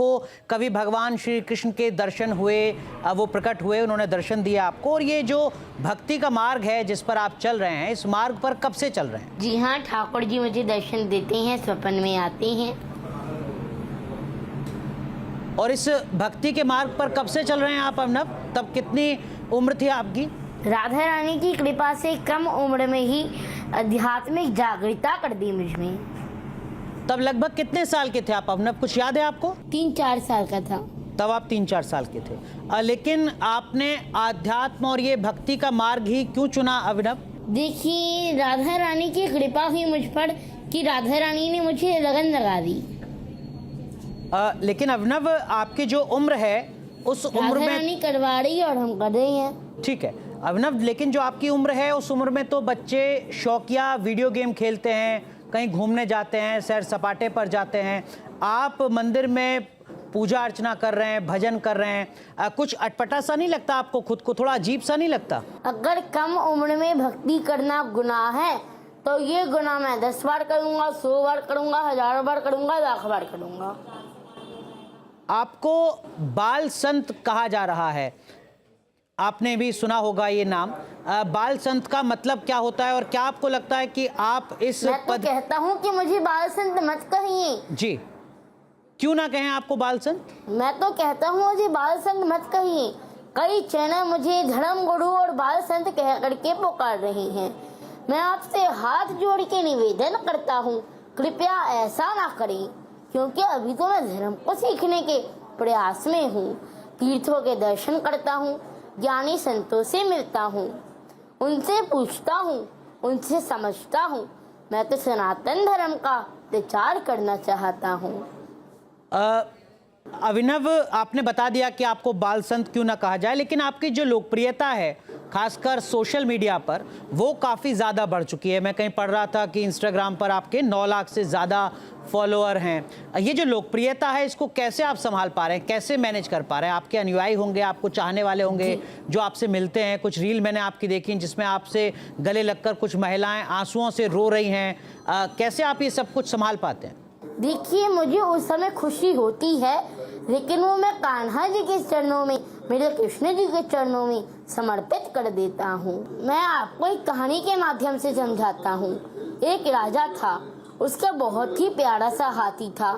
आपको कभी भगवान श्री कृष्ण के दर्शन हुए, वो प्रकट हुए, उन्होंने दर्शन दिया आपको? और ये जो भक्ति का मार्ग है जिस पर आप चल रहे हैं, इस मार्ग पर कब से चल रहे हैं? जी हाँ, ठाकुर जी मुझे दर्शन देते हैं, स्वप्न में आते हैं। और इस भक्ति के मार्ग पर कब से चल रहे हैं आप अभिनव? तब कितनी उम्र थी आपकी? राधा रानी की कृपा से कम उम्र में ही आध्यात्मिक जागृता कर दी मुझ में। तब लगभग कितने साल के थे आप अभिनव, कुछ याद है आपको? 3-4 साल का था। तब आप 3-4 साल के थे। लेकिन आपने आध्यात्म और ये भक्ति का मार्ग ही क्यों चुना अभिनव? देखिए, राधा रानी की कृपा हुई मुझ पर कि राधा रानी ने मुझे लगन लगा दी। लेकिन अभिनव, आपकी जो उम्र है उस उम्र में राधा रानी करवा रही और हम कर रहे हैं। ठीक है अभिनव, लेकिन जो आपकी उम्र है उस उम्र में तो बच्चे शौकिया वीडियो गेम खेलते हैं, कहीं घूमने जाते हैं, सैर सपाटे पर जाते हैं। आप मंदिर में पूजा अर्चना कर रहे हैं, भजन कर रहे हैं, कुछ अटपटा सा नहीं लगता आपको? खुद को थोड़ा अजीब सा नहीं लगता? अगर कम उम्र में भक्ति करना गुनाह है तो ये गुनाह मैं 10 बार करूंगा, 100 बार करूंगा, 1000 बार करूंगा, 1,00,000 बार करूंगा। आपको बाल संत कहा जा रहा है, आपने भी सुना होगा ये नाम। बाल संत का मतलब क्या होता है और क्या आपको लगता है कि आप इस मैं तो कहता हूँ कि मुझे बाल संत मत कहिए। जी, क्यों ना कहें आपको बाल संत? मैं तो कहता हूँ मुझे बाल संत मत कहिए। कई चैनल मुझे धर्म गुरु और बाल संत कह करके पुकार रहे हैं। मैं आपसे हाथ जोड़ के निवेदन करता हूँ, कृपया ऐसा ना करें, क्योंकि अभी तो मैं धर्म को सीखने के प्रयास में हूँ। तीर्थों के दर्शन करता हूँ, ज्ञानी संतों से मिलता हूँ, उनसे पूछता हूँ, उनसे समझता हूँ। मैं तो सनातन धर्म का प्रचार करना चाहता हूँ। अभिनव, आपने बता दिया कि आपको बाल संत क्यों ना कहा जाए, लेकिन आपकी जो लोकप्रियता है खासकर सोशल मीडिया पर, वो काफ़ी ज़्यादा बढ़ चुकी है। मैं कहीं पढ़ रहा था कि इंस्टाग्राम पर आपके 9 लाख से ज़्यादा फॉलोअर हैं। ये जो लोकप्रियता है, इसको कैसे आप संभाल पा रहे हैं, कैसे मैनेज कर पा रहे हैं? आपके अनुयायी होंगे, आपको चाहने वाले होंगे जो आपसे मिलते हैं। कुछ रील मैंने आपकी देखी जिसमें आपसे गले लगकर कुछ महिलाएं आंसुओं से रो रही हैं। कैसे आप ये सब कुछ संभाल पाते हैं? देखिए, मुझे उस समय खुशी होती है, लेकिन वो मैं कान्हा जी के चरणों में, मेरे कृष्ण जी के चरणों में समर्पित कर देता हूँ। मैं आपको एक कहानी के माध्यम से समझाता हूँ। एक राजा था, उसका बहुत ही प्यारा सा हाथी था।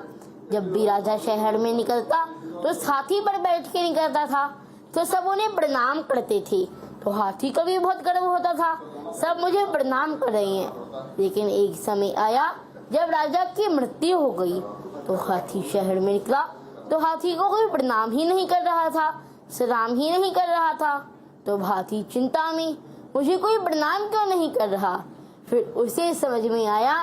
जब भी राजा शहर में निकलता तो उस हाथी पर बैठ के निकलता था, तो सब उन्हें प्रणाम करते थे। तो हाथी को भी बहुत गर्व होता था, सब मुझे प्रणाम कर रहे हैं। लेकिन एक समय आया जब राजा की मृत्यु हो गई, तो हाथी शहर में निकला तो हाथी को कोई प्रणाम ही नहीं कर रहा था, सलाम ही नहीं कर रहा था। तो हाथी चिंता में, मुझे कोई प्रणाम क्यों नहीं कर रहा? फिर उसे समझ में आया,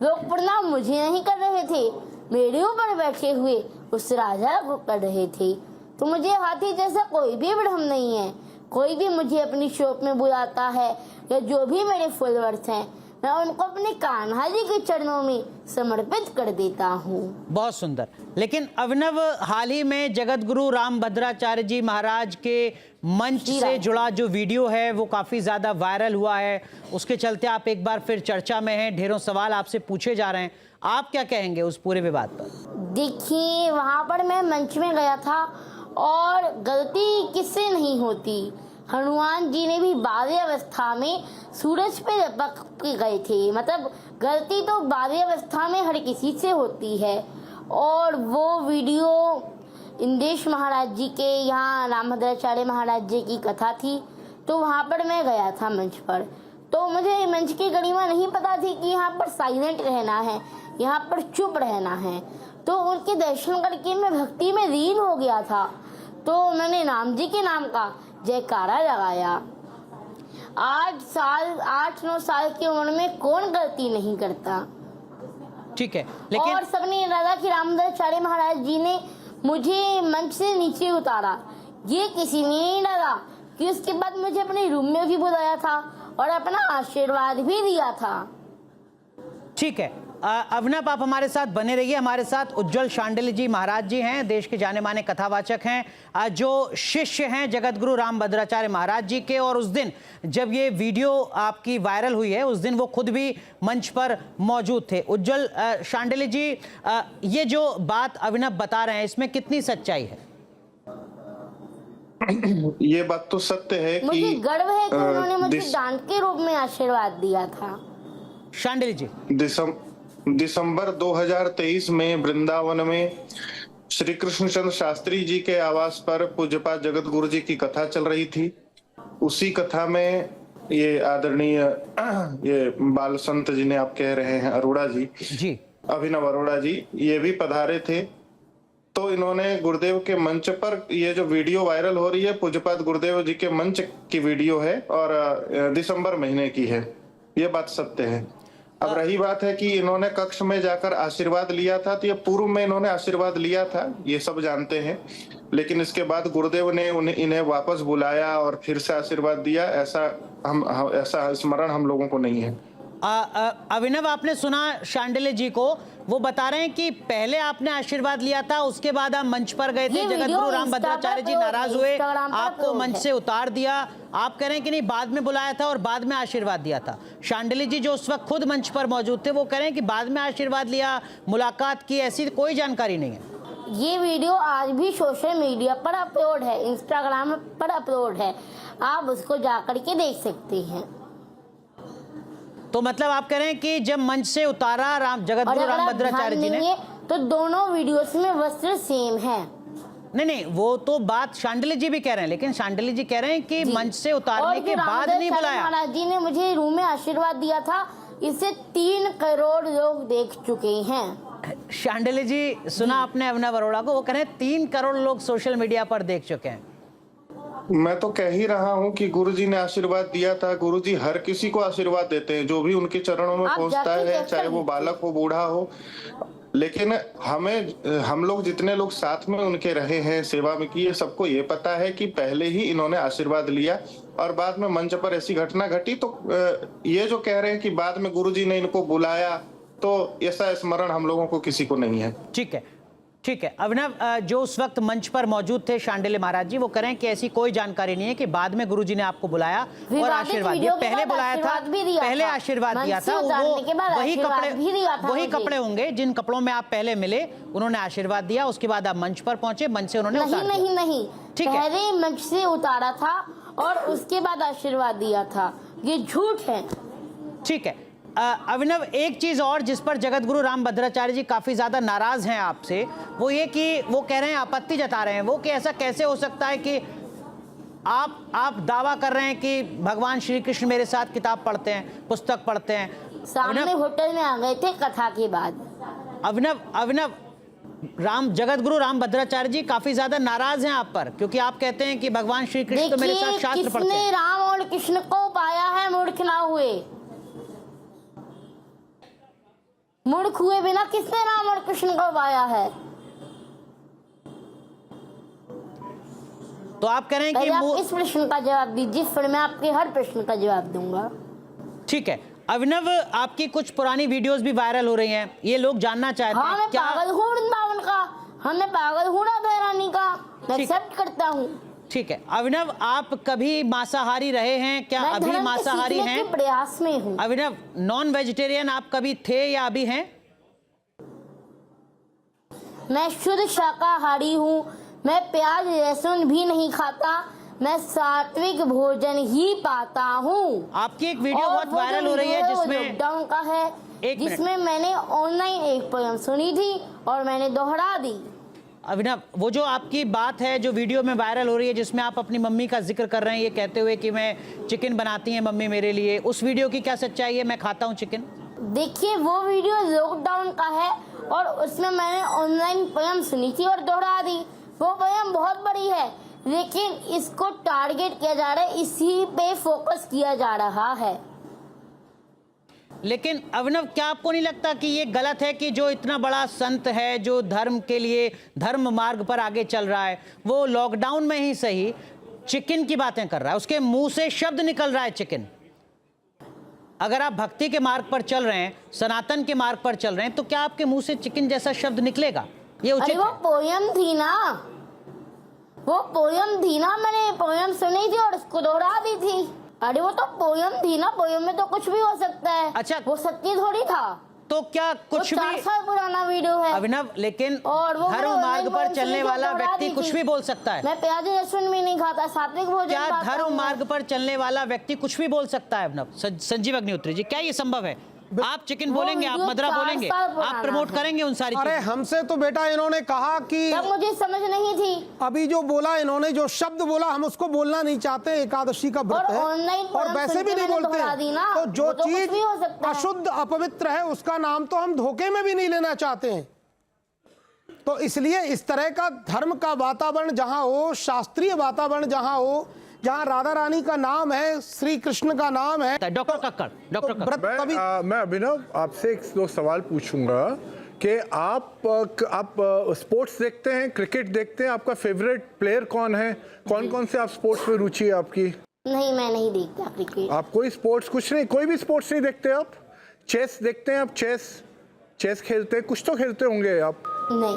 लोग प्रणाम मुझे नहीं कर रहे थे, मेरे ऊपर बैठे हुए उस राजा को कर रहे थे। तो मुझे हाथी जैसा कोई भी भ्रम नहीं है। कोई भी मुझे अपनी शॉप में बुलाता है या जो भी मेरे फॉलोअर्स हैं, मैं उनको अपने कान्हा जी के चरणों में समर्पित कर देता हूँ। बहुत सुंदर। लेकिन अभिनव, हाल ही में जगत गुरु रामभद्राचार्य जी महाराज के मंच से जुड़ा जो वीडियो है वो काफ़ी ज़्यादा वायरल हुआ है। उसके चलते आप एक बार फिर चर्चा में हैं, ढेरों सवाल आपसे पूछे जा रहे हैं। आप क्या कहेंगे उस पूरे विवाद पर? देखिए, वहाँ पर मैं मंच में गया था और गलती किससे नहीं होती। हनुमान जी ने भी बाल्य अवस्था में सूरज पे लपक के गए थे। मतलब गलती तो बाल्य अवस्था में हर किसी से होती है। और वो वीडियो इंदेश महाराज जी के यहाँ रामभद्राचार्य महाराज जी की कथा थी, तो वहाँ पर मैं गया था मंच पर। तो मुझे मंच की गरिमा नहीं पता थी कि यहाँ पर साइलेंट रहना है, यहाँ पर चुप रहना है। तो उनके दर्शन करके मैं भक्ति में लीन हो गया था। तो मैंने राम जी के नाम का जयकारा लगाया। 8-9 साल की उम्र में कौन गलती नहीं करता? ठीक है, लेकिन और सबने लगा कि रामभद्राचार्य महाराज जी ने मुझे मंच से नीचे उतारा। ये किसी ने नहीं लगा कि उसके बाद मुझे अपने रूम में भी बुलाया था और अपना आशीर्वाद भी दिया था। ठीक है, अभिनव, आप हमारे साथ बने रहिए। हमारे साथ उज्जवल शांडिल्य जी महाराज जी हैं, देश के जाने माने कथावाचक हैं, जो शिष्य हैं जगतगुरु रामभद्राचार्य महाराज जी के। और उस दिन जब ये वीडियो आपकी वायरल हुई है, उस दिन वो खुद भी मंच पर मौजूद थे। उज्जवल शांडिल्य जी, ये जो बात अभिनव बता रहे हैं, इसमें कितनी सच्चाई है? ये बात तो सत्य है कि मुझे गर्व है कि उन्होंने मुझे दान के रूप में आशीर्वाद दिया था। शांडिल्य जी, दिसंबर 2023 में वृंदावन में श्री कृष्णचंद्र शास्त्री जी के आवास पर पूज्यपाद जगत गुरु जी की कथा चल रही थी। उसी कथा में ये आदरणीय ये बाल संत जिन्हें आप कह रहे हैं अरोड़ा जी, अभिनव अरोड़ा जी, ये भी पधारे थे। तो इन्होंने गुरुदेव के मंच पर, ये जो वीडियो वायरल हो रही है पूज्यपाद गुरुदेव जी के मंच की वीडियो है और दिसंबर महीने की है। ये बात सत्य है। अब रही बात है कि इन्होंने कक्ष में जाकर आशीर्वाद लिया था, तो ये पूर्व में इन्होंने आशीर्वाद लिया था, ये सब जानते हैं। लेकिन इसके बाद गुरुदेव ने इन्हें वापस बुलाया और फिर से आशीर्वाद दिया, ऐसा स्मरण हम लोगों को नहीं है। अभिनव, आपने सुना शांडिल्य जी को, वो बता रहे हैं कि पहले आपने आशीर्वाद लिया था, उसके बाद आप मंच पर गए थे, जगतगुरु रामभद्राचार्य जी नाराज हुए, आपको मंच से उतार दिया। आप कह रहे हैं कि नहीं, बाद में बुलाया था और बाद में आशीर्वाद दिया था। शांडिल्य जी जो उस वक्त खुद मंच पर मौजूद थे, वो कह रहे हैं कि बाद में आशीर्वाद लिया, मुलाकात की, ऐसी कोई जानकारी नहीं है। ये वीडियो आज भी सोशल मीडिया पर अपलोड है, इंस्टाग्राम पर अपलोड है, आप उसको जाकर के देख सकते हैं। तो मतलब आप कह रहे हैं कि जब मंच से उतारा जगतगुरु रामभद्राचार्य जी ने, तो दोनों वीडियोस में वस्त्र सेम है। नहीं, वो तो बात शांडिल्य जी भी कह रहे हैं, लेकिन शांडिल्य जी कह रहे हैं कि मंच से उतारने के बाद नहीं बुलाया। महाराज जी ने मुझे रूम में आशीर्वाद दिया था, इसे 3 करोड़ लोग देख चुके हैं। शांडिल्य जी, सुना आपने अभिनव अरोड़ा को, वो कह रहे हैं 3 करोड़ लोग सोशल मीडिया पर देख चुके हैं। मैं तो कह ही रहा हूँ कि गुरुजी ने आशीर्वाद दिया था। गुरुजी हर किसी को आशीर्वाद देते हैं, जो भी उनके चरणों में पहुंचता है, चाहे वो बालक हो बूढ़ा हो। लेकिन हम लोग जितने लोग साथ में उनके रहे हैं, सेवा में की है, सबको ये पता है कि पहले ही इन्होंने आशीर्वाद लिया और बाद में मंच पर ऐसी घटना घटी। तो ये जो कह रहे हैं कि बाद में गुरुजी ने इनको बुलाया, तो ऐसा स्मरण हम लोगों को किसी को नहीं है। ठीक है अभिनव, जो उस वक्त मंच पर मौजूद थे शांडिल्य महाराज जी, वो कह रहे हैं कि ऐसी कोई जानकारी नहीं है कि बाद में गुरुजी ने आपको बुलाया और आशीर्वाद दिया। पहले बुलाया था, पहले आशीर्वाद दिया था, वो वही कपड़े होंगे जिन कपड़ों में आप पहले मिले, उन्होंने आशीर्वाद दिया। उसके बाद आप मंच पर पहुंचे, मंच से उन्होंने उतार दिया। नहीं, पहले मंच से उतारा था और उसके बाद आशीर्वाद दिया था, ये झूठ है। ठीक है अभिनव, एक चीज और जिस पर जगतगुरु रामभद्राचार्य जी काफी ज्यादा नाराज हैं आपसे, वो ये कि वो कह रहे हैं, आपत्ति जता रहे हैं वो, कि ऐसा कैसे हो सकता है कि आप दावा कर रहे हैं कि भगवान श्री कृष्ण मेरे साथ किताब पढ़ते हैं, पुस्तक पढ़ते हैं। सामने होटल में आ गए थे कथा के बाद। अभिनव, जगतगुरु रामभद्राचार्य जी काफी ज्यादा नाराज हैं आप पर, क्योंकि आप कहते हैं कि भगवान श्री कृष्ण तो मेरे साथ शास्त्र पढ़ते हैं। किसने राम और कृष्ण को पाया है मूर्ख ना हुए? मूर्ख हुए बिना किसने राम और कृष्ण को पाया है? तो आप कह रहे हैं कि आप इस प्रश्न का जवाब दीजिए, फिर मैं आपके हर प्रश्न का जवाब दूंगा। ठीक है अभिनव, आपकी कुछ पुरानी वीडियोस भी वायरल हो रही हैं, ये लोग जानना चाहते हैं। मैं पागल हूँ वृंदावन का, मैं पागल हूँ राधा रानी का, मैं एक्सेप्ट करता हूँ। ठीक है अभिनव, आप कभी मांसाहारी रहे हैं क्या? अभी मांसाहारी हैं? प्रयास में हूँ। अभिनव, नॉन वेजिटेरियन आप कभी थे या अभी हैं? मैं शुद्ध शाकाहारी हूँ, मैं प्याज लहसुन भी नहीं खाता, मैं सात्विक भोजन ही पाता हूँ। आपकी एक वीडियो बहुत वायरल हो रही है जिसमें लॉकडाउन का है, जिसमें मैंने ऑनलाइन एक पोयम सुनी थी और मैंने दोहरा दी। अभिनव, वो जो आपकी बात है जो वीडियो में वायरल हो रही है, जिसमें आप अपनी मम्मी का जिक्र कर रहे हैं, ये कहते हुए कि मैं चिकन बनाती हैं मम्मी मेरे लिए, उस वीडियो की क्या सच्चाई है? मैं खाता हूँ चिकन। देखिए, वो वीडियो लॉकडाउन का है और उसमें मैंने ऑनलाइन पोयम सुनी थी और दोहरा दी। वो पोयम बहुत बड़ी है, लेकिन इसको टारगेट किया जा रहा है, इसी पे फोकस किया जा रहा है। लेकिन अभिनव, क्या आपको नहीं लगता कि ये गलत है कि जो इतना बड़ा संत है, जो धर्म के लिए धर्म मार्ग पर आगे चल रहा है, वो लॉकडाउन में ही सही चिकन की बातें कर रहा है, उसके मुंह से शब्द निकल रहा है चिकन? अगर आप भक्ति के मार्ग पर चल रहे हैं, सनातन के मार्ग पर चल रहे हैं, तो क्या आपके मुंह से चिकन जैसा शब्द निकलेगा? ये अरे उचित वो है? पोयम थी ना, वो पोयम थी ना, मैंने पोयम सुनी थी और उसको दोहरा दी थी। अरे वो तो पोयम थी ना, पोयम में तो कुछ भी हो सकता है। अच्छा। वो सच्ची थोड़ी था। तो क्या कुछ वो 4 भी साल पुराना वीडियो है। अभिनव, लेकिन और वो धर्म मैंने मार्ग पर सुनी चलने थी, वाला दोहरा व्यक्ति दी कुछ थी। भी बोल सकता है। मैं प्याज लहसुन भी नहीं खाता, सात्विक भोजन क्या खाता धर्म हूँ। मार्ग पर चलने वाला व्यक्ति कुछ भी बोल सकता है? अभिनव, संजीव अग्निहोत्री जी, क्या ये संभव है? आप चिकन वो बोलेंगे, आप वीडियो मदरा 4 बोलेंगे, साल आप पुराना प्रमोट है। करेंगे उन सारी अरे चीजों? हमसे तो बेटा इन्होंने कहा कि तब मुझे समझ नहीं थी। अभी जो बोला इन्होंने, जो शब्द बोला, हम उसको बोलना नहीं चाहते। एकादशी का व्रत और है ऑनलाइन और पोयम वैसे सुन भी के नहीं मैंने बोलते दोहरा दी ना, तो जो वो तो कुछ चीज भी हो सकता है। अशुद्ध अपवित्र है उसका नाम तो हम धोखे में भी नहीं लेना चाहते हैं। तो इसलिए इस तरह का धर्म का वातावरण जहां हो, शास्त्रीय वातावरण जहां हो, जहां राधा रानी का नाम है, श्री कृष्ण का नाम है, डॉक्टर कक्कड़, डॉक्टर कक्कड़, व्रत तभी मैं अभिनव आपसे एक दो सवाल पूछूंगा कि आप स्पोर्ट्स देखते हैं, क्रिकेट देखते हैं, आपका फेवरेट प्लेयर कौन है? कौन कौन से आप स्पोर्ट्स में रुचि है आपकी? नहीं, मैं नहीं देखता क्रिकेट। आप कोई स्पोर्ट्स, कुछ नहीं, कोई भी स्पोर्ट्स नहीं देखते आप? चेस देखते हैं आप? चेस खेलते हैं, कुछ तो खेलते होंगे आप। नहीं,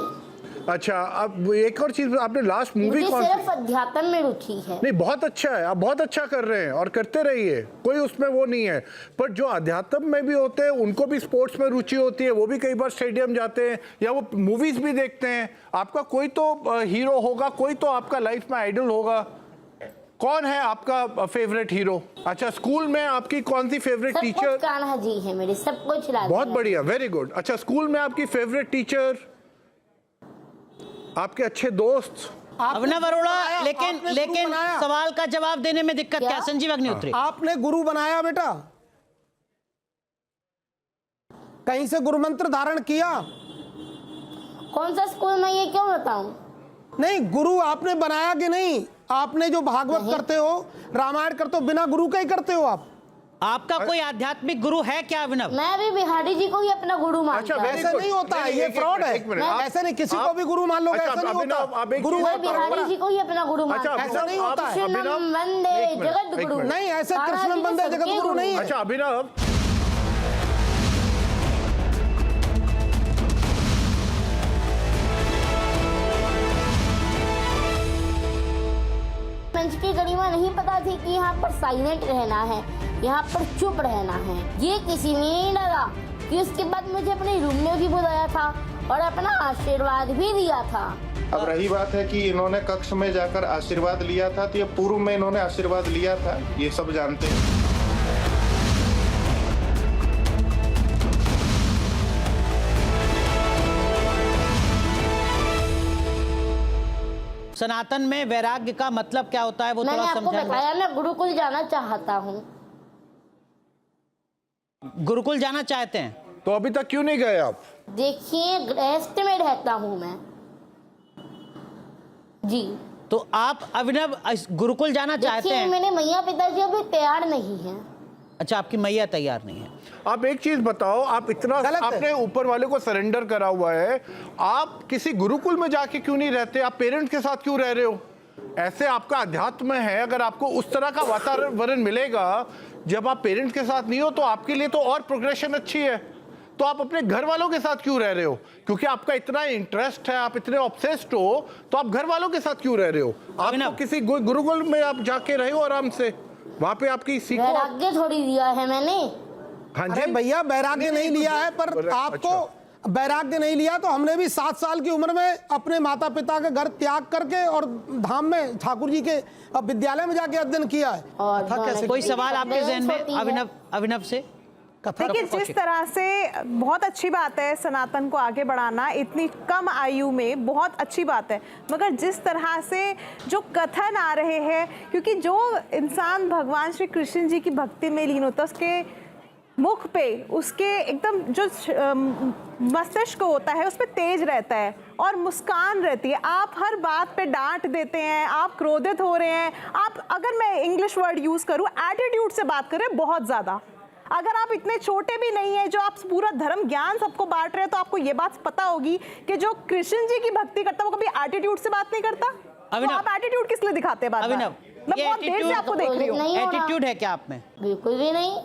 अच्छा, अब एक और चीज, आपने लास्ट मूवी मुझे कौन सिर्फ सी? अध्यात्म में रुचि है। नहीं, बहुत अच्छा है, आप बहुत अच्छा कर रहे हैं और करते रहिए, कोई उसमें वो नहीं है। पर जो अध्यात्म में भी होते हैं उनको भी स्पोर्ट्स में रुचि होती है, वो भी कई बार स्टेडियम जाते हैं या वो मूवीज भी देखते हैं। आपका कोई तो हीरो होगा, कोई तो आपका लाइफ में आइडल होगा। कौन है आपका फेवरेट हीरो? अच्छा, स्कूल में आपकी कौन सी फेवरेट सब टीचर? कुछ कान्हा जी है मेरे, सब कुछ राधा बहुत है। बढ़िया, वेरी गुड। अच्छा, स्कूल में आपकी फेवरेट टीचर, आपके अच्छे दोस्त? अभिनव अरोड़ा, लेकिन आपने गुरु लेकिन बनाया। सवाल का जवाब देने में दिक्कत क्या है? क्या? संजीव अग्निहोत्री, आपने गुरु बनाया बेटा, कहीं से गुरु मंत्र धारण किया? कौन सा स्कूल में, ये क्यों बताऊं? नहीं, गुरु आपने बनाया कि नहीं? आपने जो भागवत करते हो, रामायण करते हो, बिना गुरु का ही करते हो आप। आपका कोई आध्यात्मिक गुरु है क्या अभिनव? मैं भी बिहारी जी को ही अपना गुरु मानता हूं। very ऐसा good. नहीं होता है, नहीं, ये एक फ्रॉड है। मिनट, एक मिनट। ऐसा नहीं, किसी को भी गुरु मान लोगे, अच्छा, ऐसा नहीं अभिनव, होता। आप एक गुरु चीज मैं होता है बिहारी बड़ा। जी को ही अपना गुरु मानता हूं। ऐसा नहीं होता है। कृष्णम वंदे एक मिनट, जगत एक गुरु। मिनट। नहीं, ऐसे कान्हा कृष्णम जी के वंदे सबके जगत गुरु नहीं है। अच्छा अभिनव, मंच की गरिमा नहीं पता थी कि यहाँ पर साइलेंट रहना है, यहाँ पर चुप रहना है। ये किसी ने नहीं लगा कि उसके बाद मुझे अपने रूम में भी बुलाया था और अपना आशीर्वाद भी दिया था। अब रही बात है कि इन्होंने कक्ष में जाकर आशीर्वाद लिया था, तो ये पूर्व में इन्होंने आशीर्वाद लिया था, ये सब जानते हैं। सनातन में वैराग्य का मतलब क्या होता है वो मैंने थोड़ा आपको समझाएंगे? बताया, मैं गुरुकुल जाना चाहता हूँ। गुरुकुल जाना चाहते हैं? तो अभी तक क्यों नहीं गए आप? देखिए, गृहस्थ में रहता हूँ मैं जी। तो आप अभिनव गुरुकुल जाना चाहते देखिए, हैं? मेरे मैया पिताजी अभी तैयार नहीं है। अच्छा, आपकी मैया तैयार नहीं है। आप एक चीज बताओ, आप इतना गलत है। आपने ऊपर वाले को सरेंडर करा हुआ है, आप किसी गुरुकुल में जाके क्यों नहीं रहते? आप पेरेंट्स के साथ क्यों रह रहे हो? ऐसे आपका अध्यात्म है, अगर आपको उस तरह का वातावरण मिलेगा जब आप पेरेंट्स के साथ नहीं हो, तो आपके लिए तो और प्रोग्रेशन अच्छी है। तो आप अपने घर वालों के साथ क्यों रह रहे हो? क्योंकि आपका इतना इंटरेस्ट है, आप इतने ऑब्सेस्ड हो, तो आप घर वालों के साथ क्यों रह रहे हो? आप अभिनव। तो किसी गुरुकुल में आप जाके रहे हो आराम से, वहां पे आपकी सीखो। वैराग्य थोड़ी दिया है मैंने। हाँ अरे भैया, वैराग्य नहीं लिया है, पर अच्छा। आपको वैराग्य नहीं लिया तो हमने भी 7 साल की उम्र में अपने माता पिता का घर त्याग करके और धाम में ठाकुर जी के विद्यालय में जाके अध्ययन किया है। और कथा कैसे? कोई सवाल आपके जहन में होती है। अभिनव से? देखिए, जिस तरह से बहुत अच्छी बात है सनातन को आगे बढ़ाना, इतनी कम आयु में बहुत अच्छी बात है, मगर जिस तरह से जो कथन आ रहे हैं, क्योंकि जो इंसान भगवान श्री कृष्ण जी की भक्ति में लीन होता है, उसके मुख पे, उसके एकदम जो मस्तिष्क होता है उस पर तेज रहता है और मुस्कान रहती है। आप हर बात पे डांट देते हैं, आप क्रोधित हो रहे हैं, आप, अगर मैं इंग्लिश वर्ड यूज करूं, एटीट्यूड से बात कर रहे हैं बहुत ज्यादा। अगर आप इतने छोटे भी नहीं है, जो आप पूरा धर्म ज्ञान सबको बांट रहे हैं, तो आपको ये बात पता होगी कि जो कृष्ण जी की भक्ति करता है वो कभी एटीट्यूड से बात नहीं करता। तो आप एटीट्यूड किस लिए दिखाते हैं? बात अभिनव, मैं ये बहुत देर से attitude- आपको देख रही हूँ। नहीं हो रहा। एटीट्यूड है क्या आप में? बिल्कुल भी नहीं।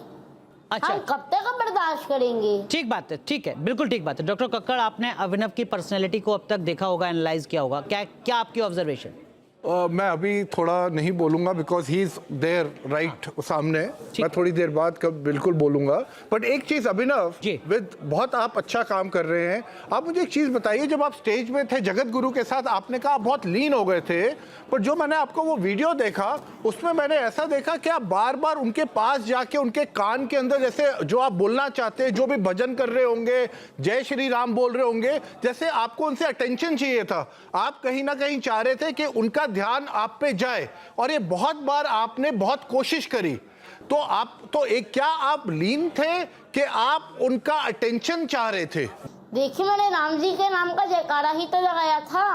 अच्छा। हम कब तक बर्दाश्त करेंगे? ठीक बात है, ठीक है, बिल्कुल ठीक बात है। डॉक्टर कक्कड़, आपने अभिनव की पर्सनैलिटी को अब तक देखा होगा, एनालाइज किया होगा, क्या आपकी ऑब्जर्वेशन? मैं अभी थोड़ा नहीं बोलूंगा because he is there right सामने। मैं थोड़ी देर बाद कब बिल्कुल बोलूंगा। बट एक चीज अभिनव, जी। विद बहुत आप अच्छा काम कर रहे हैं। आप मुझे एक चीज बताइए, जब आप स्टेज में थे जगत गुरु के साथ, आपने कहा आप बहुत लीन हो गए थे, पर जो मैंने आपको वो वीडियो देखा उसमें मैंने ऐसा देखा कि आप बार बार उनके पास जाके उनके कान के अंदर, जैसे जो आप बोलना चाहते हैं, जो भी भजन कर रहे होंगे, जय श्री राम बोल रहे होंगे, जैसे आपको उनसे अटेंशन चाहिए था। आप कहीं ना कहीं चाह रहे थे कि उनका ध्यान आप पे जाए, और ये बहुत बार आपने बहुत कोशिश करी। तो आप तो एक, क्या आप लीन थे कि आप उनका अटेंशन चाह रहे थे? देखिए, मैंने राम जी के नाम का जयकारा ही तो लगाया था।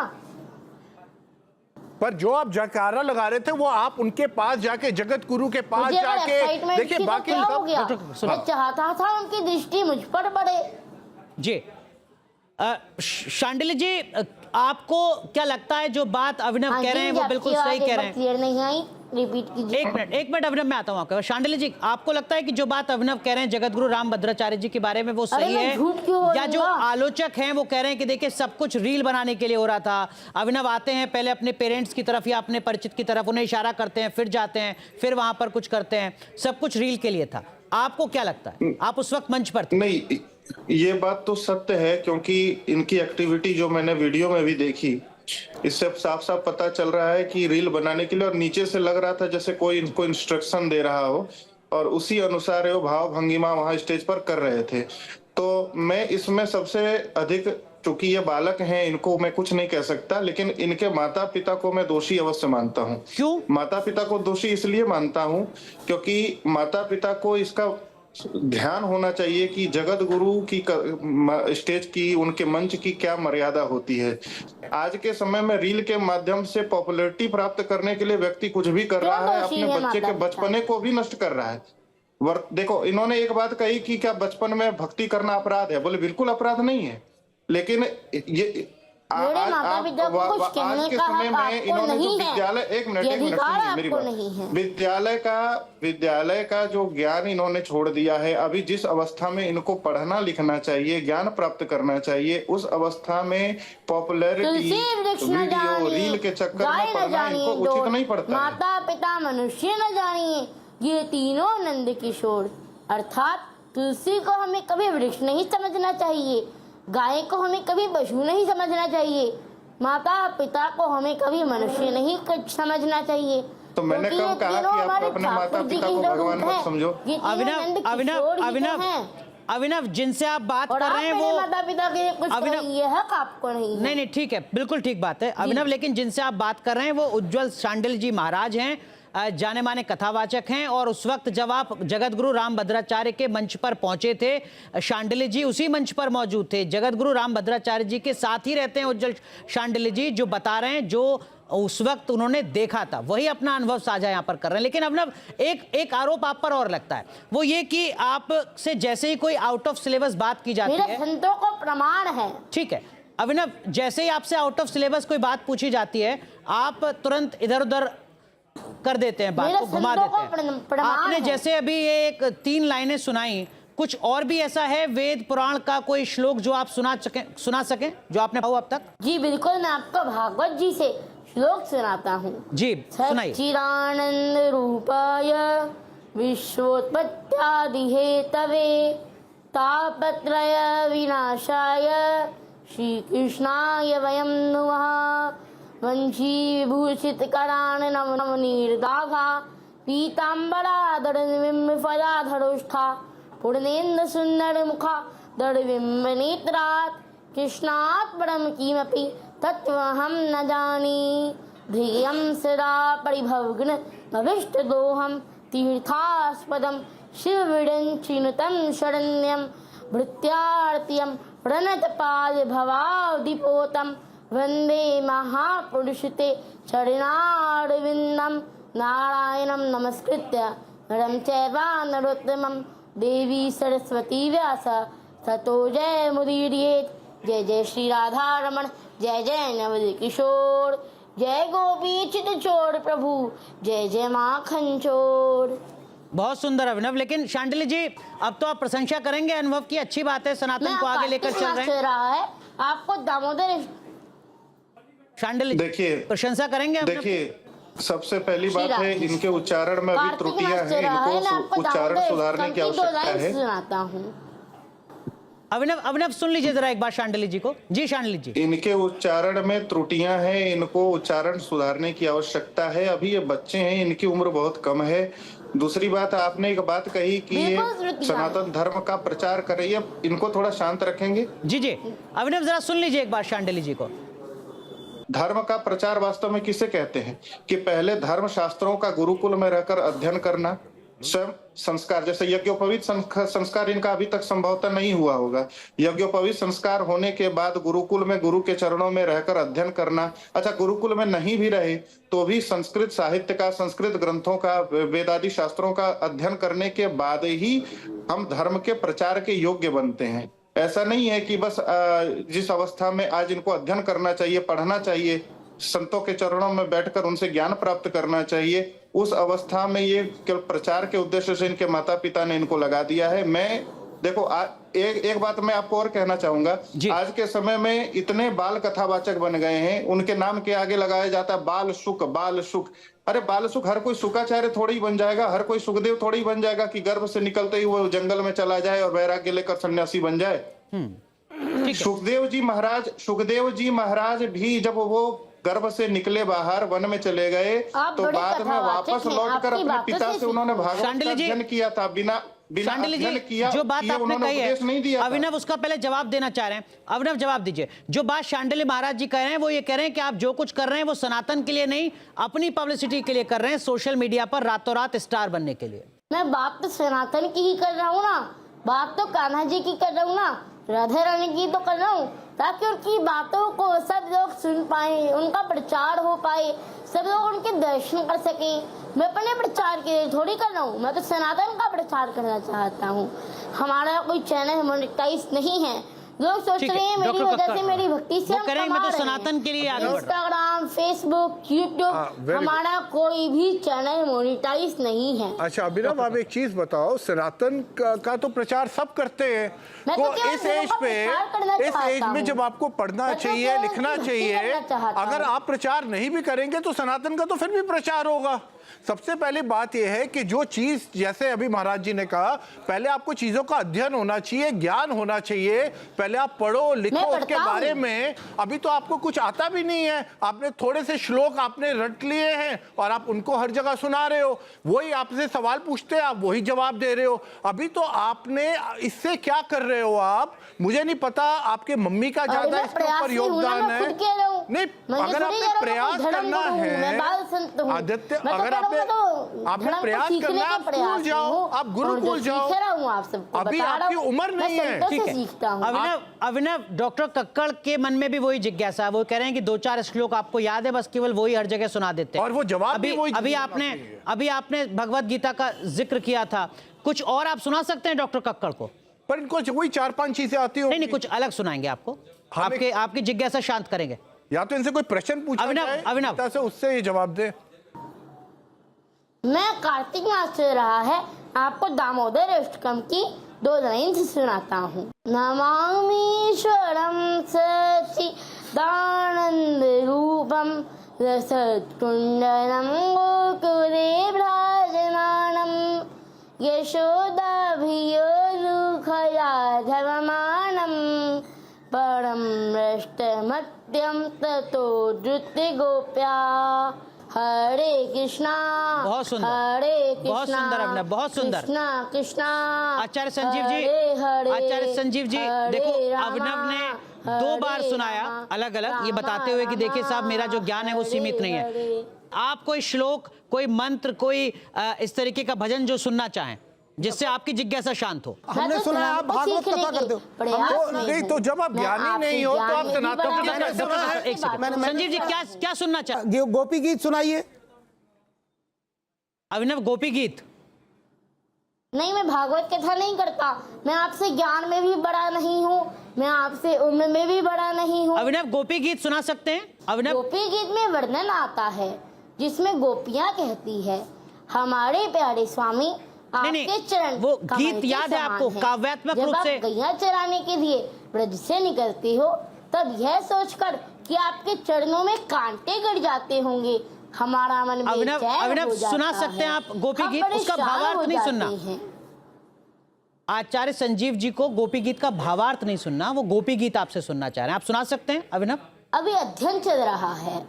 पर जो आप जयकारा लगा रहे थे वो आप उनके पास जाके, जगत गुरु के पास मुझे अगर जाके excitement देखिए, थी तो बाकी क्या हो सब गया? मैं चाहता था उनकी दृष्टि मुझ पर पड़े। जी, शांडिल्य जी, आपको क्या लगता है जो बात अभिनव कह रहे हैं वो बिल्कुल सही कह रहे हैं? क्लियर नहीं आई, रिपीट कीजिए। एक मिनट अभिनव, मैं आता हूं आपके पास। शांडिल्य जी, आपको लगता है कि जो बात अभिनव कह रहे हैं जगत गुरु राम भद्राचार्य जी के बारे में वो सही मैं है, झूठ क्यों बोलूंगा? या जो आलोचक हैं वो कह रहे हैं कि देखिए सब कुछ रील बनाने के लिए हो रहा था? अभिनव आते हैं पहले अपने पेरेंट्स की तरफ या अपने परिचित की तरफ, उन्हें इशारा करते हैं, फिर जाते हैं, फिर वहां पर कुछ करते हैं, सब कुछ रील के लिए था। आपको क्या लगता है? आप उस वक्त मंच पर थे। नहीं, ये बात तो सत्य है, क्योंकि इनकी एक्टिविटी जो मैंने वीडियो में भी देखी, इससे साफ साफ पता चल रहा है कि रील बनाने के लिए, और नीचे से लग रहा था जैसे कोई इनको इंस्ट्रक्शन दे रहा हो, और उसी अनुसार वो भाव भंगिमा वहां स्टेज पर कर रहे थे। तो मैं इसमें सबसे अधिक, चूंकि ये बालक हैं, इनको मैं कुछ नहीं कह सकता, लेकिन इनके माता पिता को मैं दोषी अवश्य मानता हूँ। क्यों? माता पिता को दोषी इसलिए मानता हूँ क्योंकि माता पिता को इसका ध्यान होना चाहिए कि जगत गुरु की स्टेज की, उनके मंच की क्या मर्यादा होती है। आज के समय में रील के माध्यम से पॉपुलैरिटी प्राप्त करने के लिए व्यक्ति कुछ भी कर रहा है, अपने बच्चे के बचपने को भी नष्ट कर रहा है। देखो, इन्होंने एक बात कही कि क्या बचपन में भक्ति करना अपराध है? बोले बिल्कुल अपराध नहीं है, लेकिन ये मेरे माता पिता को कुछ कहने का हक आपको नहीं है। विद्यालय, एक मिनट सुनिए मेरी बात। विद्यालय का जो ज्ञान इन्होंने छोड़ दिया है, अभी जिस अवस्था में इनको पढ़ना लिखना चाहिए, ज्ञान प्राप्त करना चाहिए, उस अवस्था में पॉपुलैरिटी, वीडियो, रील के चक्कर में पढ़ना इनको उचित नहीं पड़ता। माता पिता मनुष्य न जानिए, ये तीनों नंद किशोर। अर्थात तुलसी को हमें कभी वृक्ष नहीं समझना चाहिए, गाय को हमें कभी पशु नहीं समझना चाहिए, माता पिता को हमें कभी मनुष्य नहीं समझना चाहिए। तो मैंने कब कहा कि आप अपने माता पिता को भगवान मत समझो? अभिनव, जिनसे आप बात कर रहे हैं वो माता पिता के कुछ ये हक आपको नहीं है। नहीं, ठीक है, बिल्कुल ठीक बात है अभिनव, लेकिन जिनसे आप बात कर रहे हैं वो उज्जवल शांडिल्य जी महाराज हैं, जाने माने कथावाचक हैं। और उस वक्त जब आप जगत गुरु राम भद्राचार्य के मंच पर पहुंचे थे, शांडिल्य जी उसी मंच पर मौजूद थे। जगत गुरु राम भद्राचार्य जी के साथ ही रहते हैं उज्जवल शांडिल्य जी, जो बता रहे हैं जो उस वक्त उन्होंने देखा था, वही अपना अनुभव साझा यहाँ पर कर रहे हैं। लेकिन अभिनव, एक आरोप आप पर और लगता है, वो ये कि आप से जैसे ही कोई आउट ऑफ सिलेबस बात की जाती है, संतों को प्रमाण है। ठीक है अभिनव, जैसे ही आपसे आउट ऑफ सिलेबस कोई बात पूछी जाती है, आप तुरंत इधर उधर कर देते हैं, बात को घुमा देते हैं। आपने जैसे अभी एक 3 लाइनें सुनाई, कुछ और भी ऐसा है वेद पुराण का कोई श्लोक जो आप सुना सकें जो आपने पढ़ा अब तक? जी बिल्कुल, मैं आपको भागवत जी से श्लोक सुनाता हूँ। जी सुनाइए। सच्चिदानंद रूपाय विश्वोत्पत्त्यादि हेतवे तापत्रय विनाशाय श्री कृष्णाय वयं नुमः। वंशी विभूषित करान नव नव निर्दाघा पीतांबरा दड़विम्ब फलाधरोष्ठा पूर्णेन्द्र सुंदर मुखा दड़विम्ब नेत्रात् कृष्णात् परम किमपि तत्त्वहं न जानी। ध्येयं सदा परिभवग्न भविष्टदोहं तीर्थास्पदं शिवविडञ्चिनुतं शरण्यं भृत्यार्त्यं प्रणतपाद भवादिपोतं वंदे महापुरुषते चरणारविन्दं। नारायणं नमस्कृत्य नरं चैव नरोत्तमं देवी सरस्वती व्यास ततो जय मुदीरयेत्। जय जय श्री राधा रमण, जय जय नवद किशोर, जय गोपी चित चोर प्रभु, जय जय माखन चोर। बहुत सुंदर अभिनव। लेकिन शांडिल्य जी, अब तो आप प्रशंसा करेंगे अनुभव की, अच्छी बात है, सनातन को आगे लेकर चल रहे हैं। रहा है आपको दामोदर। शांडिल्य देखिए, प्रशंसा करेंगे अभिनव? देखिए, सबसे पहली बात है, इनके उच्चारण में अभी त्रुटियां हैं, इनको उच्चारण सुधारने की आवश्यकता है। सुनाता हूँ अभिनव सुन लीजिए जरा एक बार शांडिल्य जी को। जी शांडिल्य जी। इनके उच्चारण में त्रुटियां हैं, इनको उच्चारण सुधारने की आवश्यकता है। अभी ये बच्चे हैं, इनकी उम्र बहुत कम है। दूसरी बात, आपने एक बात कही कि ये सनातन धर्म का प्रचार कर रही है, इनको थोड़ा शांत रखेंगे? जी जी अभिनव जरा सुन लीजिए एक बार शांडिल्य जी को। धर्म का प्रचार वास्तव में किसे कहते हैं? कि पहले धर्म शास्त्रों का गुरुकुल में रहकर अध्ययन करना, स्वयं संस्कार, जैसे यज्ञोपवीत संस्कार इनका अभी तक संभवतः नहीं हुआ होगा। यज्ञोपवीत संस्कार होने के बाद गुरुकुल में गुरु के चरणों में रहकर अध्ययन करना। अच्छा, गुरुकुल में नहीं भी रहे तो भी संस्कृत साहित्य का, संस्कृत ग्रंथों का, वेदादि शास्त्रों का अध्ययन करने के बाद ही हम धर्म के प्रचार के योग्य बनते हैं। ऐसा नहीं है कि बस जिस अवस्था में आज इनको अध्ययन करना चाहिए, पढ़ना चाहिए, संतों के चरणों में बैठकर उनसे ज्ञान प्राप्त करना चाहिए, उस अवस्था में ये केवल प्रचार के उद्देश्य से इनके माता पिता ने इनको लगा दिया है। मैं देखो, एक बात मैं आपको और कहना चाहूंगा, आज के समय में इतने बाल कथावाचक बन गए हैं, उनके नाम के आगे लगाया जाता है बाल सुख, बाल सुख। अरे बाल सुख, हर कोई शुक्राचार्य थोड़ी बन जाएगा, हर कोई सुखदेव थोड़ी बन जाएगा कि गर्भ से निकलते ही वो जंगल में चला जाए और वैराग्य लेकर सन्यासी बन जाए। सुखदेव जी महाराज भी जब वो गर्भ से निकले बाहर, वन में चले गए, तो बाद में वापस लौटकर अपने पिता से उन्होंने भागवत का अध्ययन किया था। बिना अध्ययन किया जो बात आपने कही है अभिनव, उसका पहले जवाब देना चाह रहे हैं। अभिनव जवाब दीजिए। जो बात शांडिल्य महाराज जी कह रहे हैं वो ये कह रहे हैं कि आप जो कुछ कर रहे हैं वो सनातन के लिए नहीं, अपनी पब्लिसिटी के लिए कर रहे हैं, सोशल मीडिया पर रातों रात स्टार बनने के लिए। मैं बात तो सनातन की ही कर रहा हूँ ना, बात तो कान्हा जी की कर रहा हूँ ना, राधा रानी की तो कर रहा हूँ, ताकि उनकी बातों को सब लोग सुन पाए, उनका प्रचार हो पाए, सब लोग उनके दर्शन कर सके। मैं अपने प्रचार के लिए थोड़ी कर रहा हूँ, मैं तो सनातन का प्रचार करना चाहता हूँ। हमारा कोई चैनल मोनेटाइज नहीं है। लोग सोच रहे हैं मेरी वजह से, मेरी भक्ति से हम कमा मैं तो रहे सनातन के लिए आगे बढ़ रहा हूं। इंस्टाग्राम, फेसबुक, यूट्यूब, हमारा कोई भी चैनल मोनेटाइज नहीं है। अच्छा अभिनव, आप एक चीज बताओ, सनातन का तो प्रचार सब करते हैं, तो इस एज में जब आपको पढ़ना चाहिए, लिखना चाहिए, अगर आप प्रचार नहीं भी करेंगे तो सनातन का तो फिर भी प्रचार होगा। सबसे पहली बात यह है कि जो चीज, जैसे अभी महाराज जी ने कहा, पहले आपको चीजों का अध्ययन होना चाहिए, ज्ञान होना चाहिए, पहले आप पढ़ो लिखो उसके बारे में। अभी तो आपको कुछ आता भी नहीं है, आपने थोड़े से श्लोक आपने रट लिए हैं और आप उनको हर जगह सुना रहे हो, वही आपसे सवाल पूछते हैं, आप वही जवाब दे रहे हो। अभी तो आपने इससे क्या कर रहे हो आप, मुझे नहीं पता, आपके मम्मी का ज्यादा इसके ऊपर योगदान है। नहीं, अगर आपने प्रयास करना है आदित्य, अगर आपने प्रयास करना है, स्कूल जाओ, आप गुरुकुल जाओ, अभी आपकी उम्र नहीं है। ठीक है अभिनव, डॉक्टर कक्कड़ के मन में भी वही जिज्ञासा है, वो कह रहे हैं कि 2-4 श्लोक आपको याद है, बस केवल वही हर जगह सुना देते हैं और वो जवाब अभी आपने भगवत गीता का जिक्र किया था, कुछ और आप सुना सकते हैं डॉक्टर कक्कड़ को? पर इनको वही 4-5 चीजें आती हो। नहीं, कुछ अलग सुनाएंगे आपको, आपकी जिज्ञासा शांत करेंगे। या तो इनसे कोई प्रश्न पूछा अभिनव से, उससे ये जवाब दे। मैं कार्तिक मास चल रहा है, आपको दामोदर अष्टकम की 2 लाइन सुनाता हूँ। नमामीश्वरम सच्चिदानंद रूपम रसत्कुंडलम गोकुले विराजमानम यशोदाभियोरुखयाधवमानम परम रष्टमत्यम ततो धृत्य गोप्या। हरे कृष्णा, बहुत सुंदर, हरे कृष्णा, बहुत सुंदर अभिनव, बहुत सुंदर। कृष्णा कृष्णा। आचार्य संजीव जी, आचार्य संजीव जी, देखो अभिनव ने 2 बार सुनाया अलग अलग, ये बताते हुए कि देखिए साहब, मेरा जो ज्ञान है वो सीमित नहीं है। आप कोई श्लोक, कोई मंत्र, कोई इस तरीके का भजन जो सुनना चाहें जिससे आपकी जिज्ञासा शांत हो। हमने सुना है आप भागवत कथा करते हो। नहीं तो जब आप ज्ञानी नहीं हो तो आप सनातन की एक सेकंड, संजीव जी क्या सुनना चाहते? गोपी गीत सुनाइए। अभिनव, गोपी गीत नहीं, मैं भागवत कथा नहीं करता, मैं आपसे ज्ञान में भी बड़ा नहीं हूँ, मैं आपसे उम्र में भी बड़ा नहीं हूँ। अभिनव, गोपी गीत सुना सकते हैं? अभिनव, गोपी गीत में वर्णन आता है जिसमें गोपियाँ कहती है, हमारे प्यारे स्वामी नहीं, आपके चरण वो कमल गीत के याद है समान आपको, हैं। काव्यात्मक जब रूप आप से। गैया चराने के लिए ब्रज से निकलते हो तब यह सोचकर कि आपके चरणों में कांटे गड़ जाते होंगे हमारा मन अभिनव, बेचैन अभिनव, हो जाता सुना सकते हैं है। आप गोपी हम गीत? उसका परेशान भावार्थ हो नहीं जाते सुनना। हैं। आचार्य संजीव जी को गोपी गीत का भावार्थ नहीं सुनना, वो गोपी गीत आपसे सुनना चाह रहे हैं। आप सुना सकते हैं अभिनव? अभी अध्ययन चल रहा है।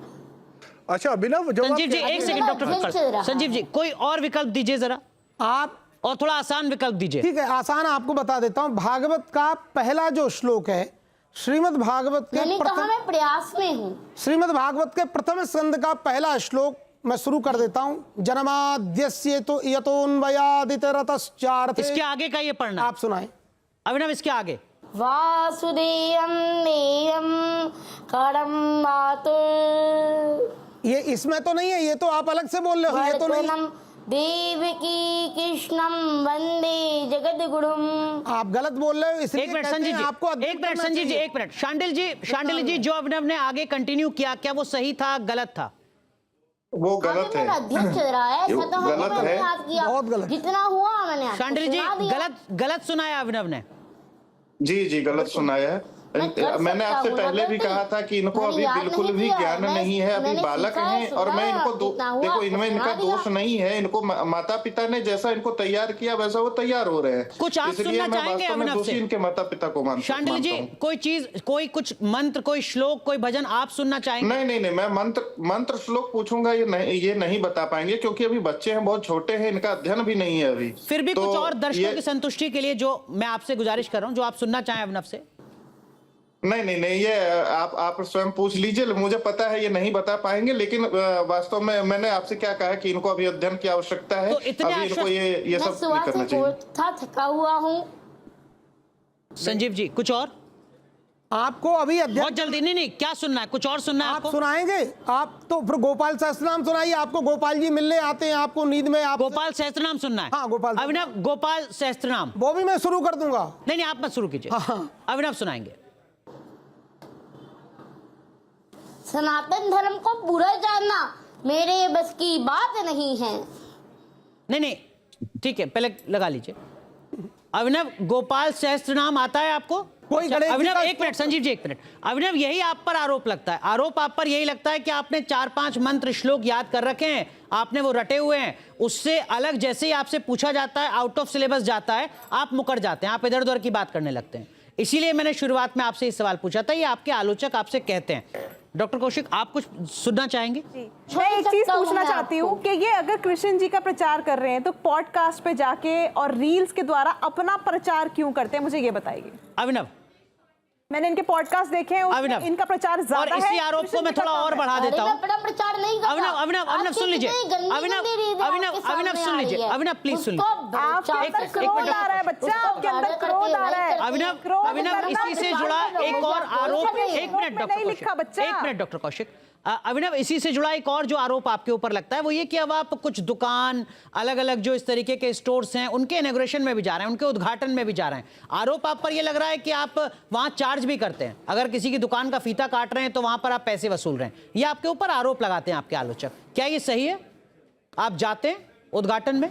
अच्छा अभिनव, जब संजीव जी आप एक सेकंड, डॉक्टर अध्ययन चल रहा संजीव जी है। कोई और विकल्प दीजिए जरा, आप और थोड़ा आसान विकल्प दीजिए। ठीक है, आसान आपको बता देता हूं। भागवत का पहला जो श्लोक है, श्रीमद् भागवत के मैंने कहा प्रथम मैं प्रयास में हूँ। श्रीमद् भागवत के प्रथम स्कंद का पहला श्लोक मैं शुरू कर देता हूं। जन्माद्यस्य तो यतोन्वयादितरतश्चार्थे। इसके आगे का ये पढ़ना आप सुनाएं। अभिनव, इसके आगे। वासुदेवं नेयं करम मातुर ये इसमें तो नहीं है, ये तो आप अलग से बोल रहे हो, ये तो नहीं। वर्तनम देवकी कृष्णम वंदे जगद्गुरुम। आप गलत बोल रहे हो, इसलिए एक मिनट कहते संजीव हैं जी, आपको अध्ययन एक मिनट करना संजीव जी, चाहिए। एक मिनट। शांडिल जी, जो अभिनव ने आगे कंटिन्यू किया, क्या वो सही था, गलत था? वो गलत अभी है। मेरा अध्ययन चल रहा है, ऐसा तो गलत मैंने है। याद किया। बहुत गलत। जितना हुआ मैंने आपको शांडिल जी, सुना दिया। गलत सुनाया अभिनव ने। जी गलत सुनाया है। मैं कर मैंने सकता आपसे हूँ, पहले भी गलती। कहा था कि इनको मैंने अभी याद बिल्कुल नहीं भी किया। ज्ञान नहीं है, अभी मैंने बालक सीखा है, हैं। और मैं सुना, इनको जितना हुआ देखो, इनमें सुना इनका दिया। दोष नहीं है। इनको माता पिता ने जैसा इनको तैयार किया वैसा वो तैयार हो रहे हैं। कुछ आप इसलिए सुनना मैं चाहेंगे वास्तव में अभिनव दोषी से? इनके माता पिता को शांडिल जी, मानता हूं। कोई चीज, कोई कुछ मंत्र, कोई श्लोक, कोई भजन आप सुनना चाहेंगे? नहीं, मैं मंत्र श्लोक पूछूंगा, ये नहीं बता पाएंगे, क्योंकि अभी बच्चे हैं, बहुत छोटे हैं, इनका अध्ययन भी नहीं है अभी। फिर भी तो कुछ और दर्शकों ये- की संतुष्टि के लिए जो मैं आपसे गुजारिश कर रहा हूं, जो आप सुनना चाहें अभिनव से। नहीं, ये आप स्वयं पूछ लीजिए। मुझे पता है ये नहीं बता पाएंगे, लेकिन वास्तव में मैंने आपसे क्या कहा कि इनको अभी अध्ययन की आवश्यकता है। तो इतने अभी इनको ये मैं सब सुबह नहीं से करना चाहिए। था, थका हुआ हूँ। संजीव जी कुछ और? आपको अभी अध्ययन बहुत जल्दी। नहीं, क्या सुनना है? कुछ और सुनना है आप आपको? सुनाएंगे। आप तो फिर गोपाल सहस्त्रनाम सुनाइए। आपको गोपाल जी मिलने आते हैं आपको नींद में। आप गोपाल सहस्त्रनाम सुनना है? हाँ, गोपाल। अभिनव, गोपाल सहस्त्रनाम। वो भी मैं शुरू कर दूंगा। नहीं, आप मत शुरू कीजिए। हाँ। अभिनव सुनाएंगे। सनातन धर्म को बुरा जानना मेरे बस की बात नहीं है। नहीं, ठीक है, पहले लगा लीजिए। अभिनव, गोपाल सहस्त्रनाम आता है आपको? कोई गणेश जी अभिनव का एक मिनट, संजीव जी एक मिनट। अभिनव, यही आप पर आरोप लगता है, आरोप आप पर यही लगता है कि आपने 4-5 मंत्र श्लोक याद कर रखे हैं, आपने वो रटे हुए हैं, उससे अलग जैसे ही आपसे पूछा जाता है, आउट ऑफ सिलेबस जाता है, आप मुकर जाते हैं, आप इधर उधर की बात करने लगते हैं। इसीलिए मैंने शुरुआत में आपसे ये सवाल पूछा था, ये आपके आलोचक आपसे कहते हैं। डॉक्टर कौशिक, आप कुछ सुनना चाहेंगे? मैं एक चीज पूछना चाहती हूँ कि ये अगर कृष्ण जी का प्रचार कर रहे हैं तो पॉडकास्ट पे जाके और रील्स के द्वारा अपना प्रचार क्यों करते हैं, मुझे ये बताइए। अभिनव, मैंने इनके पॉडकास्ट देखे हैं, उसमें अभिनव, इनका प्रचार और ज्यादा है। इसी आरोप को मैं थोड़ा और बढ़ा देता हूं। बड़ा प्रचार नहीं करता। अभिनव सुन लीजिए। अभिनव सुन लीजिए। अभिनव प्लीज सुन लीजिए। आपके अंदर एक क्रोध मिनट, आ रहा है बच्चा, आपके अंदर क्रोध आ रहा है। अभिनव इसी से जुड़ा एक और आरोप। एक मिनट डॉक्टर नहीं लिखा कौशिक, बच्चा। एक मिनट डॉक्टर कौशिक। अभिनव, इसी से जुड़ा एक और जो आरोप आपके ऊपर लगता है वो ये कि अब आप कुछ दुकान, अलग अलग जो इस तरीके के स्टोर्स हैं, उनके इनॉग्रेशन में भी जा रहे हैं, उनके उद्घाटन में भी जा रहे हैं। आरोप आप पर ये लग रहा है कि आप वहां चार्ज भी करते हैं, अगर किसी की दुकान का फीता काट रहे हैं तो वहां पर आप पैसे वसूल रहे हैं। ये आपके ऊपर आरोप लगाते हैं आपके आलोचक। क्या ये सही है? आप जाते हैं उद्घाटन में?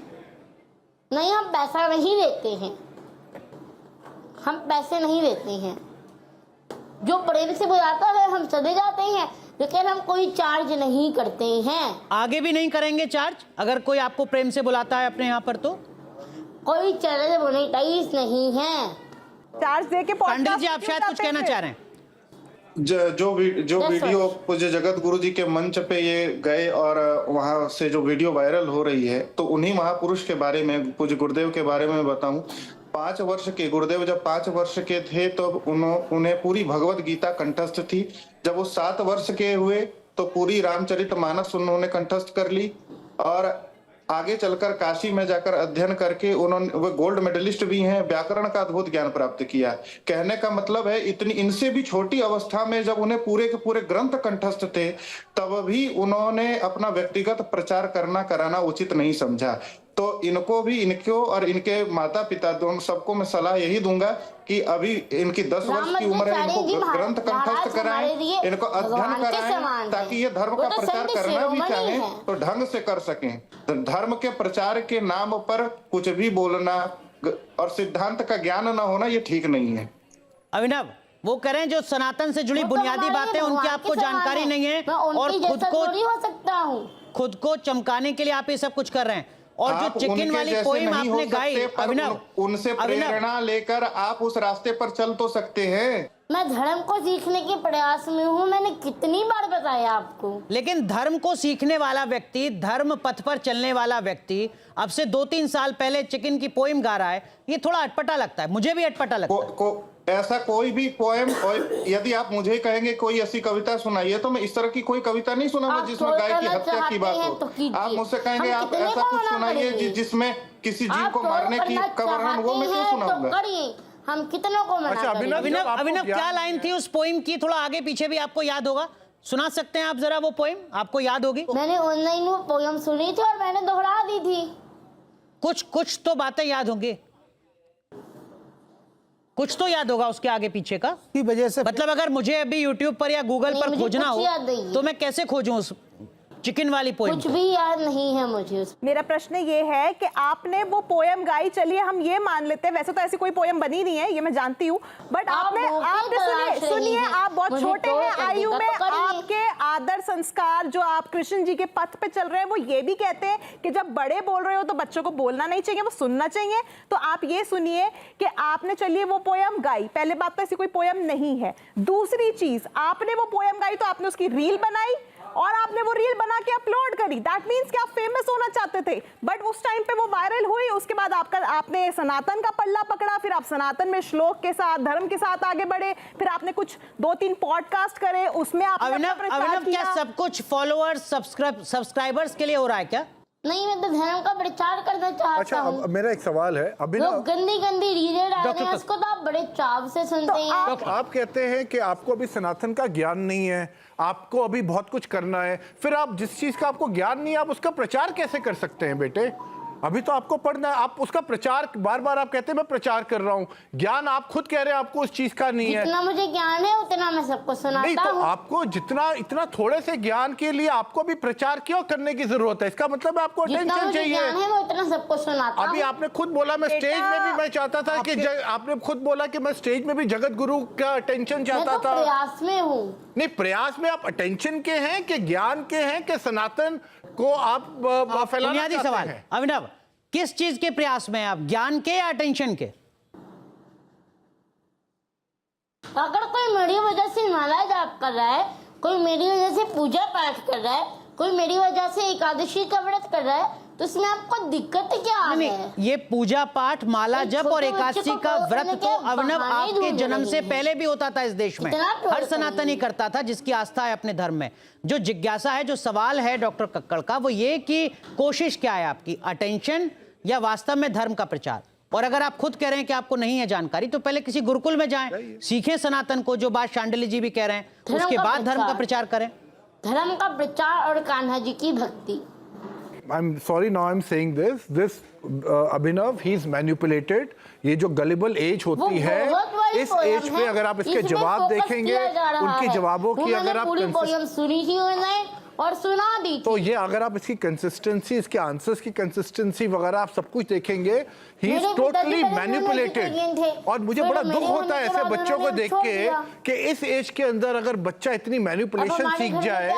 नहीं, हम पैसा नहीं लेते हैं, हम पैसे नहीं लेते हैं। जो प्रेम से बुलाता है हम चले जाते हैं, लेकिन हम कोई चार्ज नहीं करते हैं। आगे भी नहीं करेंगे चार्ज अगर कोई आपको प्रेम से बुलाता है अपने यहाँ पर? तो कोई चैनल मोनेटाइज नहीं है। चार्ज दे के पांडिल जी, आप शायद कुछ कहना चाह रहे हैं। जो वीडियो पूज्य जगत गुरु जी के मंच पे ये गए और वहां से जो वीडियो वायरल हो रही है, तो उन्हीं महापुरुष के बारे में, पूज्य गुरुदेव के बारे में बताऊं। 5 वर्ष के गुरुदेव जब 5 वर्ष के थे तो उन्हें पूरी भगवत गीता कंठस्थ थी। जब वो 7 वर्ष के हुए तो पूरी रामचरितमानस उन्होंने कंठस्थ कर ली, और आगे चलकर काशी में जाकर अध्ययन करके उन्होंने, वो गोल्ड मेडलिस्ट भी हैं, व्याकरण का अद्भुत ज्ञान प्राप्त किया। कहने का मतलब है, इतनी इनसे भी छोटी अवस्था में जब उन्हें पूरे के पूरे ग्रंथ कंठस्थ थे, तब भी उन्होंने अपना व्यक्तिगत प्रचार कराना उचित नहीं समझा। तो इनको भी, इनको और इनके माता पिता दोनों सबको मैं सलाह यही दूंगा कि अभी इनकी 10 वर्ष की उम्र है, इनको ग्रंथ कंठस्थ कराएं, इनको अध्ययन कराएं, ताकि ये धर्म का प्रचार करना भी चाहें तो ढंग से कर सकें। धर्म के प्रचार के नाम पर कुछ भी बोलना और सिद्धांत का ज्ञान न होना ये ठीक नहीं है। अभिनव, वो कह रहे हैं जो सनातन से जुड़ी बुनियादी बातें उनकी आपको जानकारी नहीं है और खुद को चमकाने के लिए आप ये सब कुछ कर रहे हैं। और जो चिकन वाली पोएम आपने गाई, अभिनव, उनसे प्रेरणा लेकर आप उस रास्ते पर चल तो सकते हैं। मैं धर्म को सीखने के प्रयास में हूँ, मैंने कितनी बार बताया आपको। लेकिन धर्म को सीखने वाला व्यक्ति, धर्म पथ पर चलने वाला व्यक्ति अब से 2-3 साल पहले चिकन की पोएम गा रहा है, ये थोड़ा अटपटा लगता है, मुझे भी अटपटा लगता है। ऐसा कोई भी पोएम, यदि आप मुझे कहेंगे कोई ऐसी कविता सुनाइए तो मैं इस तरह की कोई कविता नहीं सुनाऊंगा जिसमें गाय की हत्या की बात हो। आप मुझसे कहेंगे आप ऐसा कुछ सुनाइए जिसमें किसी जीव को मारने की वर्णन, वो मैं क्यों सुनाऊंगा? हम कितनों को मना करेंगे। अभिनव, क्या लाइन थी उस पोएम की? थोड़ा आगे पीछे भी आपको याद होगा, सुना सकते हैं आप जरा वो पोएम, आपको याद होगी? मैंने ऑनलाइन वो पोएम सुनी थी और मैंने दोहरा दी थी। कुछ तो बातें याद होंगी, कुछ तो याद होगा उसके आगे पीछे का की वजह से। मतलब अगर मुझे अभी YouTube पर या गूगल पर खोजना हो तो मैं कैसे खोजूं उस चिकन वाली पोएम? कुछ भी याद नहीं है मुझे। मेरा प्रश्न ये है कि आपने वो पोएम गाई, चलिए हम ये मान लेते हैं, वैसे तो ऐसी कोई पोएम बनी नहीं है, ये मैं जानती हूँ, बट आपने सुनिए, आप बहुत छोटे हैं आयु में, आपके आदर संस्कार जो आप कृष्ण जी के पथ पे चल रहे हैं वो ये भी कहते हैं कि जब बड़े बोल रहे हो तो बच्चों को बोलना नहीं चाहिए, वो सुनना चाहिए। तो आप ये सुनिए कि आपने चलिए वो पोएम गाई, पहले बात तो ऐसी कोई पोएम नहीं है। दूसरी चीज, आपने वो पोएम गाई तो आपने उसकी रील बनाई और आपने वो रील बना के अपलोड करी, दैट मींस कि आप फेमस होना चाहते थे, बट उस टाइम पे वो वायरल हुई। उसके बाद आपने सनातन का पल्ला पकड़ा, फिर आप सनातन में श्लोक के साथ, धर्म के साथ आगे बढ़े, फिर आपने कुछ 2-3 पॉडकास्ट करे, उसमें आपने अपना प्रचार किया। क्या सब कुछ फॉलोअर्स, सब्सक्राइबर्स के लिए हो रहा है क्या? नहीं, मैं तो धर्म का प्रचार करना चाहता हूँ। अच्छा, मेरा एक सवाल है, अभी वो गंदी रीलें डाल रहे हैं, उसको तो आप बड़े चाव से सुनते हैं। आप कहते हैं कि आपको अभी सनातन का ज्ञान नहीं है, आपको अभी बहुत कुछ करना है, फिर आप जिस चीज का आपको ज्ञान नहीं है आप उसका प्रचार कैसे कर सकते हैं बेटे? अभी तो आपको पढ़ना है, आप उसका प्रचार बार बार आप कहते हैं मैं प्रचार कर रहा हूं, ज्ञान आप खुद कह रहे हैं आपको उस चीज का नहीं है। जितना मुझे ज्ञान है उतना मैं सबको सुनाता हूं। नहीं तो आपको जितना इतना थोड़े से ज्ञान के लिए आपको भी प्रचार क्यों करने की जरूरत है? इसका मतलब आपको अटेंशन चाहिए। ज्ञान है वो इतना सबको सुनाता हूं। अभी आपने खुद बोला मैं स्टेज में भी मैं चाहता था कि आपने खुद बोला कि मैं स्टेज में भी जगत गुरु का अटेंशन चाहता था। प्रयास में हूँ। नहीं, प्रयास में आप अटेंशन के हैं कि ज्ञान के हैं कि सनातन को आप फैलाना चाहते सवाल हैं? अभिनव, किस चीज के प्रयास में आप, ज्ञान के या अटेंशन के? अगर कोई मेरी वजह से माला जाप कर रहा है, कोई मेरी वजह से पूजा पाठ कर रहा है, कोई मेरी वजह से एकादशी का व्रत कर रहा है, तो इसमें आपको दिक्कत क्या है? ये पूजा पाठ, माला जप और एकादशी का व्रत तो अभिनव आपके जन्म से पहले भी होता था इस देश में, हर सनातनी करता था जिसकी आस्था है अपने धर्म में। जो जिज्ञासा है, जो सवाल है डॉक्टर कक्कड़ का, वो ये कि कोशिश क्या है आपकी, अटेंशन या वास्तव में धर्म का प्रचार? और अगर आप खुद कह रहे हैं कि आपको नहीं है जानकारी तो पहले किसी गुरुकुल में जाएं, सीखें सनातन को, जो बात शांडिल्य जी भी कह रहे हैं, उसके बाद धर्म का प्रचार करें। धर्म का प्रचार और कान्हा जी की भक्ति। I'm sorry now I'm saying this Abhinav, he's manipulated। ये जो गलिबल एज होती है, इस एज पे अगर आप इसके जवाब देखेंगे, उनके जवाबों की अगर आप सुनी थी और सुना दी थी, तो ये अगर आप इसकी कंसिस्टेंसी, इसके आंसर्स की कंसिस्टेंसी वगैरह आप सब कुछ देखेंगे, ही इज टोटली मैनिपुलेटेड। और मुझे बड़ा दुख होता है ऐसे बच्चों को देख के कि इस एज के अंदर अगर बच्चा इतनी मैनिपुलेशन सीख जाए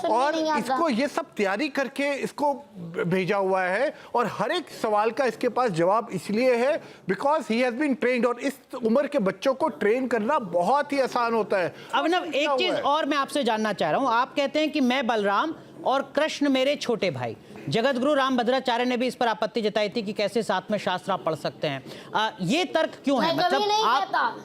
और इसको ये सब तैयारी करके इसको भेजा हुआ है, और हर एक सवाल का इसके पास जवाब इसलिए है because he has been trained. और इस उम्र के बच्चों को ट्रेन करना बहुत ही आसान होता है। अभिनव, एक चीज और मैं आपसे जानना चाह रहा हूं, आप कहते हैं कि मैं बलराम और कृष्ण मेरे छोटे भाई। जगत गुरु रामभद्राचार्य ने भी इस पर आपत्ति जताई थी कि कैसे साथ में शास्त्र आप पढ़ सकते हैं। ये तर्क क्यों है? मतलब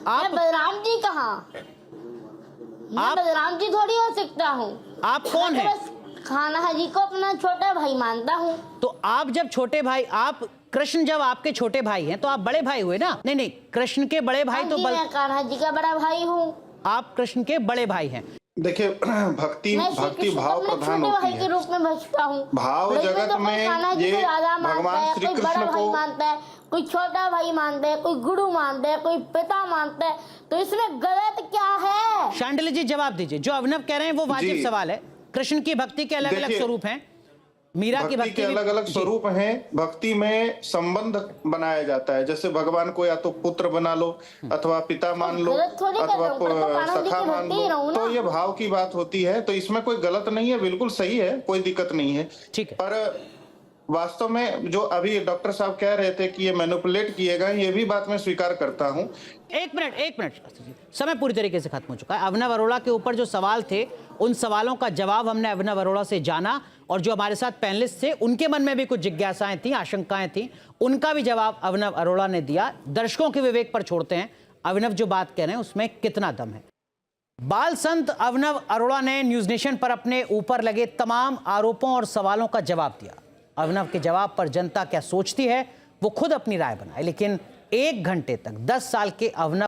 आप बलराम जी कहाँ? मैं बलराम जी थोड़ी हो सकता हूँ। आप कौन है? कान्हा जी को अपना छोटा भाई मानता हूँ। तो आप जब छोटे भाई, आप कृष्ण जब आपके छोटे भाई हैं तो आप बड़े भाई हुए ना? नहीं, कृष्ण के बड़े भाई तो मैं कान्हा जी का बड़ा भाई हूँ। आप कृष्ण के बड़े भाई हैं। देखिए भक्ति मैं श्री भक्ति कृष्ण भाव को अपने प्रधान छोटे होती भाई के है। रूप में भजता हूँ। भाव बड़े जगत तो कोई में कान्हा जी ये को राधा मानता भगवान है, श्री कोई कृष्ण बड़ा भाई को मानता है, कोई छोटा भाई मानता है, कोई गुरु मानता है, कोई पिता मानता है, तो इसमें गलत क्या है? शांडिल्य जी जवाब दीजिए। जो अभिनव कह रहे हैं वो वाजिब जी। सवाल है। कृष्ण की भक्ति के अलग अलग देखिए, स्वरूप हैं, मीरा की भक्ति के भी- अलग अलग जी। स्वरूप हैं। भक्ति में संबंध बनाया जाता है, जैसे भगवान को या तो पुत्र बना लो अथवा पिता मान लो गलत थोड़ी कर रहे हो, पर तो कान्हा जी सखा की मान भक्ति ही रहूं लो, ना। तो ये भाव की बात होती है। तो इसमें कोई गलत नहीं है, बिल्कुल सही है, कोई दिक्कत नहीं है। ठीक है। पर वास्तव में जो अभी डॉक्टर साहब कह रहे थे कि ये मैनिपुलेट किए गए, ये भी बात मैं स्वीकार करता हूं। एक मिनट, समय पूरी तरीके से खत्म हो चुका है। अभिनव अरोड़ा के ऊपर जो सवाल थे, उन सवालों का जवाब हमने अभिनव अरोड़ा से जाना, और जो हमारे साथ पैनलिस्ट थे उनके मन में भी कुछ जिज्ञासाएं थी, आशंकाएं थी, उनका भी जवाब अभिनव अरोड़ा ने दिया। दर्शकों के विवेक पर छोड़ते हैं अभिनव जो बात कह रहे हैं उसमें कितना दम है। बाल संत अभिनव अरोड़ा ने न्यूज नेशन पर अपने ऊपर लगे तमाम आरोपों और सवालों का जवाब दिया। अभिनव के जवाब पर जनता क्या सोचती है वो खुद अपनी राय बनाए, लेकिन 1 घंटे तक 10 साल के अभिनव